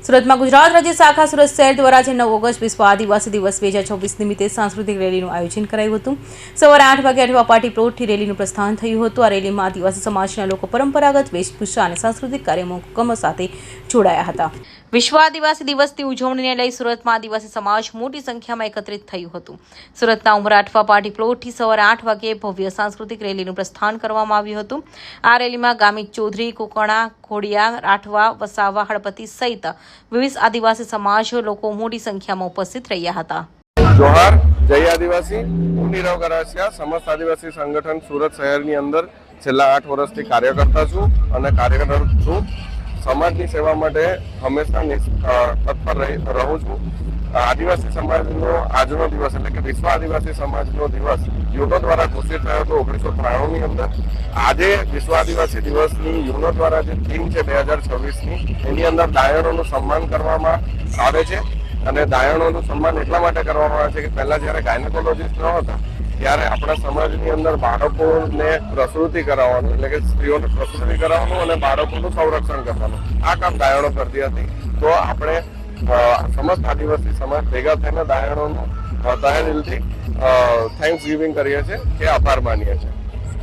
સુરતમાં ગુજરાત રાજ્ય શાખા સુરત શહેર દ્વારા આજે 9 ઓગસ્ટ વિશ્વ આદિવાસી દિવસ 2024 નિમિત્તે સાંસ્કૃતિક રેલીનું આયોજન કરાયું હતું। સવારે 8 વાગે અઠવા પાર્ટી પ્લોટથી રેલીનું પ્રસ્થાન થયું હતું। આ રેલીમાં આદિવાસી સમાજના લોકો પરંપરાગત વેશભૂષા અને સાંસ્કૃતિક કાર્યક્રમો સાથે જોડાયા હતા। વિશ્વ આદિવાસી દિવસની ઉજવણીને લઈ સુરતમાં આદિવાસી સમાજ મોટી સંખ્યામાં એકત્રિત થયું હતું। સુરતના ઉમરા અઠવા પાર્ટી પ્લોટથી સવારે 8 વાગ્યે ભવ્ય સાંસ્કૃતિક રેલીનું પ્રસ્થાન કરવામાં આવ્યું હતું। આ રેલીમાં ગામિત ચૌધરી, કોકણા, ખોડિયા, રાઠવા, વસાવા, હળપતિ સહિત વિવિધ આદિવાસી સમાજ લોકો મોટી સંખ્યામાં ઉપસ્થિત રહ્યા હતા। જોહાર, જય આદિવાસી। હું નીરવ ગરાસિયા, સમસ્ત આદિવાસી સંગઠન સુરત શહેરની અંદર છેલ્લા 8 વર્ષથી કાર્ય કરતા છું અને કાર્યરત છું। સમાજની સેવા માટે હંમેશા તત્પર રહું છું। આદિવાસી સમાજનો આજનો દિવસ એટલે કે વિશ્વ આદિવાસી સમાજનો દિવસ યુનો દ્વારા ઘોષિત થયો હતો 1993ની અંદર। આજે વિશ્વ આદિવાસી દિવસની યુનો દ્વારા જે થીમ છે 2026ની, એની અંદર દાયણોનું સન્માન કરવામાં આવે છે। અને દાયણોનું સન્માન એટલા માટે કરવામાં આવે છે કે પહેલા જ્યારે ગાયનેકોલોજીસ્ટ ન હતા ત્યારે આપણા સમાજની અંદર બાળકોને પ્રસૂતિ કરાવવાનું એટલે કે સ્ત્રીઓને પ્રસૂતિ કરાવવાનું અને બાળકોનું સંરક્ષણ કરવાનું આ કામ દાયણો કરતી હતી। તો આપણે સમસ્ત આદિવાસી સમાજ ભેગા થઈને દાયણોનું તહે દિલથી થેન્ક્સ ગિવિંગ કરીએ છીએ કે આભાર માનીએ છીએ।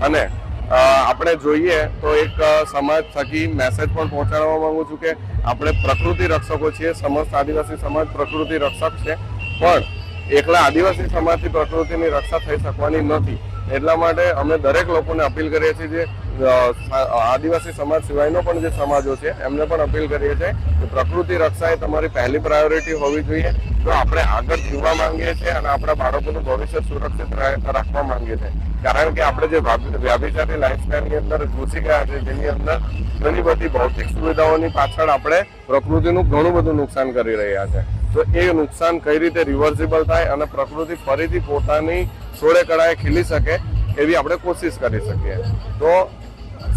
અને આપણે જોઈએ તો એક સમાજ થકી મેસેજ પણ પહોંચાડવા માંગુ છું કે આપણે પ્રકૃતિ રક્ષકો છીએ। સમસ્ત આદિવાસી સમાજ પ્રકૃતિ રક્ષક છે, પણ એકલા આદિવાસી સમાજથી પ્રકૃતિની રક્ષા થઈ શકવાની નથી। એટલા માટે અમે દરેક લોકોને અપીલ કરીએ છીએ, જે આદિવાસી સમાજ સિવાયનો પણ જે સમાજો છે એમને પણ અપીલ કરીએ છીએ કે પ્રકૃતિ રક્ષા એ તમારી પહેલી પ્રાયોરિટી હોવી જોઈએ। જો આપણે આગળ જીવવા માંગીએ છીએ અને આપણા બાળકોનું ભવિષ્ય સુરક્ષિત રાખવા માંગીએ છીએ, કારણ કે આપણે જે વ્યાભિચારી લાઈફસ્ટાઈલની અંદર ઘૂસી ગયા છે, જેની અંદર ઘણી બધી ભૌતિક સુવિધાઓની પાછળ આપણે પ્રકૃતિનું ઘણું બધું નુકસાન કરી રહ્યા છે। તો એ નુકસાન કઈ રીતે રિવર્સિબલ થાય અને પ્રકૃતિ ફરીથી પોતાની સોળે કળાએ ખીલી શકે એવી આપણે કોશિશ કરી શકીએ। તો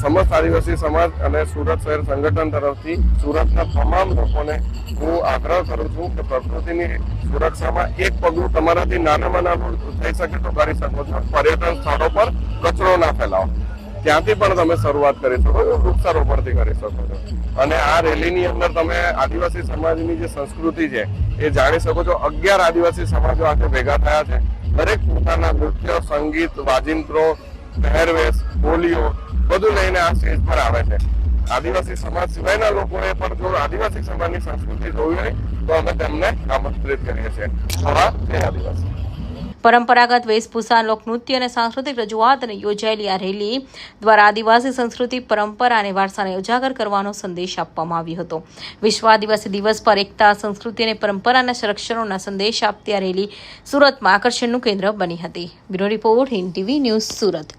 સમસ્ત આદિવાસી સમાજ અને સુરત શહેર સંગઠન તરફથી સુરતના તમામ લોકોને હું આગ્રહ કરું છું કે પ્રકૃતિની સુરક્ષામાં એક પગલું તમારાથી નાનામાં નાનું થઈ શકે તો કરી શકો છો। પર્યટન સ્થળો પર કચરો ના ફેલાવો, ત્યાંથી પણ તમે શરૂઆત કરી શકો છો, વૃક્ષારોપણથી કરી શકો છો। અને આ રેલીની અંદર તમે આદિવાસી સમાજની જે સંસ્કૃતિ છે એ જાણી શકો છો। 11 આદિવાસી સમાજો આજે ભેગા થયા છે। દરેક પોતાના નૃત્ય, સંગીત, વાજિંત્રો, પહેરવેશ, બોલીઓ બધું લઈને આ સ્ટેજ પર આવે છે। આદિવાસી સમાજ સિવાયના લોકોએ પણ જો આદિવાસી સમાજની સંસ્કૃતિ જોવી હોય તો અમે તેમને આમંત્રિત કરીએ છીએ। જય આદિવાસી। પરંપરાગત વેશભૂષા, લોકનૃત્ય અને સાંસ્કૃતિક રજૂઆતને યોજાયેલી આ રેલી દ્વારા આદિવાસી સંસ્કૃતિ, પરંપરા અને વારસાને ઉજાગર કરવાનો સંદેશ આપવામાં આવ્યો હતો। વિશ્વ આદિવાસી દિવસ પર એકતા, સંસ્કૃતિ અને પરંપરાના સંરક્ષણના સંદેશ આપતી આ રેલી સુરતમાં આકર્ષણનું કેન્દ્ર બની હતી। Bureau report, Hind TV news, Surat.